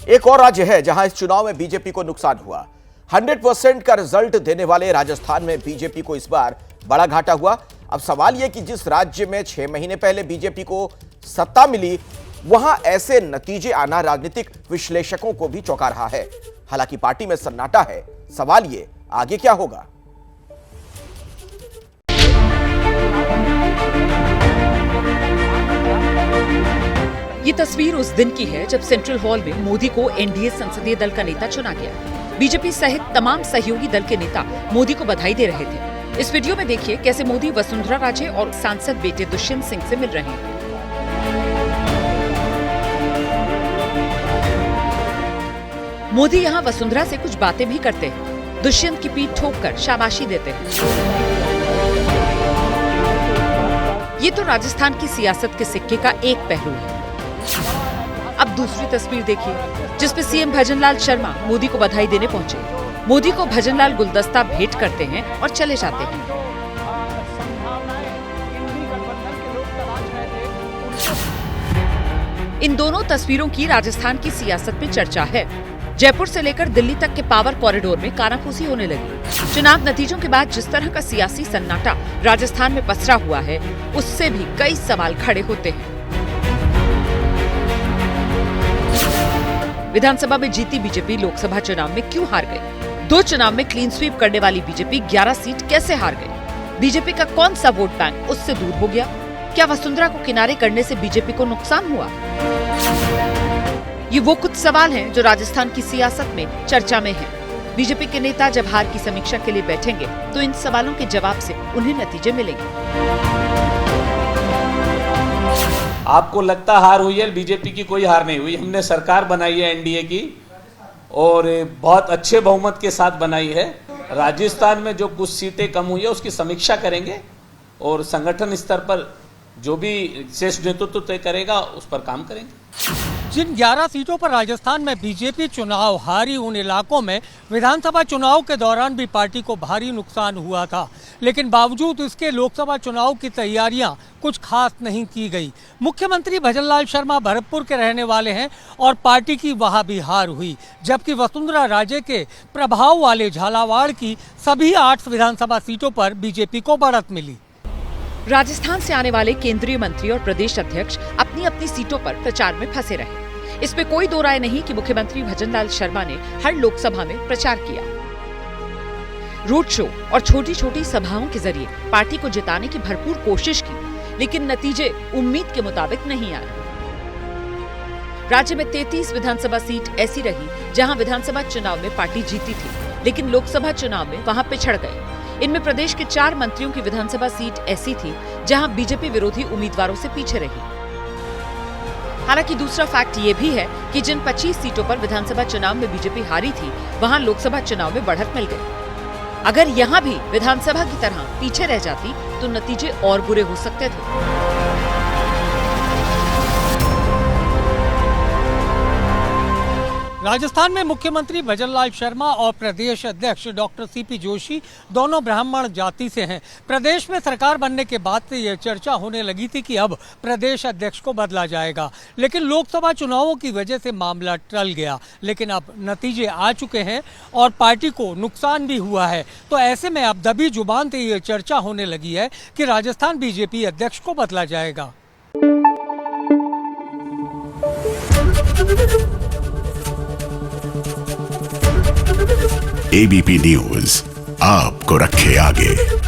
एक और राज्य है जहां इस चुनाव में बीजेपी को नुकसान हुआ। 100% का रिजल्ट देने वाले राजस्थान में बीजेपी को इस बार बड़ा घाटा हुआ। अब सवाल यह कि जिस राज्य में 6 महीने पहले बीजेपी को सत्ता मिली, वहां ऐसे नतीजे आना राजनीतिक विश्लेषकों को भी चौंका रहा है। हालांकि पार्टी में सन्नाटा है। सवाल ये, आगे क्या होगा? ये तस्वीर उस दिन की है जब सेंट्रल हॉल में मोदी को एनडीए संसदीय दल का नेता चुना गया। बीजेपी सहित तमाम सहयोगी दल के नेता मोदी को बधाई दे रहे थे। इस वीडियो में देखिए कैसे मोदी वसुंधरा राजे और सांसद बेटे दुष्यंत सिंह से मिल रहे हैं। मोदी यहाँ वसुंधरा से कुछ बातें भी करते हैं। दुष्यंत की पीठ ठोककर शाबाशी देते हैं। ये तो राजस्थान की सियासत के सिक्के का एक पहलू है। अब दूसरी तस्वीर देखिए, जिसपे सीएम भजनलाल शर्मा मोदी को बधाई देने पहुंचे। मोदी को भजनलाल गुलदस्ता भेंट करते हैं और चले जाते हैं। इन दोनों तस्वीरों की राजस्थान की सियासत में चर्चा है। जयपुर से लेकर दिल्ली तक के पावर कॉरिडोर में कानाफूसी होने लगी। चुनाव नतीजों के बाद जिस तरह का सियासी सन्नाटा राजस्थान में पसरा हुआ है, उससे भी कई सवाल खड़े होते हैं। विधानसभा में जीती बीजेपी लोकसभा चुनाव में क्यों हार गई? 2 चुनाव में क्लीन स्वीप करने वाली बीजेपी 11 सीट कैसे हार गई? बीजेपी का कौन सा वोट बैंक उससे दूर हो गया? क्या वसुंधरा को किनारे करने से बीजेपी को नुकसान हुआ? ये वो कुछ सवाल हैं जो राजस्थान की सियासत में चर्चा में हैं। बीजेपी के नेता जब हार की समीक्षा के लिए बैठेंगे तो इन सवालों के जवाब से उन्हें नतीजे मिलेंगे। आपको लगता हार हुई है? बीजेपी की कोई हार नहीं हुई। हमने सरकार बनाई है एनडीए की और बहुत अच्छे बहुमत के साथ बनाई है। राजस्थान में जो कुछ सीटें कम हुई है उसकी समीक्षा करेंगे और संगठन स्तर पर जो भी शीर्ष नेतृत्व तय करेगा उस पर काम करेंगे। जिन 11 सीटों पर राजस्थान में बीजेपी चुनाव हारी, उन इलाकों में विधानसभा चुनाव के दौरान भी पार्टी को भारी नुकसान हुआ था, लेकिन बावजूद इसके लोकसभा चुनाव की तैयारियां कुछ खास नहीं की गई। मुख्यमंत्री भजनलाल शर्मा भरतपुर के रहने वाले हैं और पार्टी की वहां भी हार हुई, जबकि वसुंधरा राजे के प्रभाव वाले झालावाड़ की सभी 8 विधानसभा सीटों पर बीजेपी को बढ़त मिली। राजस्थान से आने वाले केंद्रीय मंत्री और प्रदेश अध्यक्ष अपनी अपनी सीटों पर प्रचार में फंसे रहे। इसमें कोई दो राय नहीं कि मुख्यमंत्री भजनलाल शर्मा ने हर लोकसभा में प्रचार किया। रोड शो और छोटी छोटी सभाओं के जरिए पार्टी को जिताने की भरपूर कोशिश की, लेकिन नतीजे उम्मीद के मुताबिक नहीं आए। राज्य में 33 विधानसभा सीट ऐसी रही जहां विधानसभा चुनाव में पार्टी जीती थी, लेकिन लोकसभा चुनाव में वहां पिछड़ गए। इनमें प्रदेश के 4 मंत्रियों की विधानसभा सीट ऐसी थी जहां बीजेपी विरोधी उम्मीदवारों से पीछे रही। हालांकि दूसरा फैक्ट ये भी है कि जिन 25 सीटों पर विधानसभा चुनाव में बीजेपी हारी थी, वहां लोकसभा चुनाव में बढ़त मिल गई। अगर यहां भी विधानसभा की तरह पीछे रह जाती तो नतीजे और बुरे हो सकते थे। राजस्थान में मुख्यमंत्री भजनलाल शर्मा और प्रदेश अध्यक्ष डॉक्टर सीपी जोशी दोनों ब्राह्मण जाति से हैं। प्रदेश में सरकार बनने के बाद से यह चर्चा होने लगी थी कि अब प्रदेश अध्यक्ष को बदला जाएगा, लेकिन लोकसभा चुनावों की वजह से मामला टल गया। लेकिन अब नतीजे आ चुके हैं और पार्टी को नुकसान भी हुआ है, तो ऐसे में अब दबी जुबान से यह चर्चा होने लगी है कि राजस्थान बीजेपी अध्यक्ष को बदला जाएगा। एबीपी न्यूज आपको रखे आगे।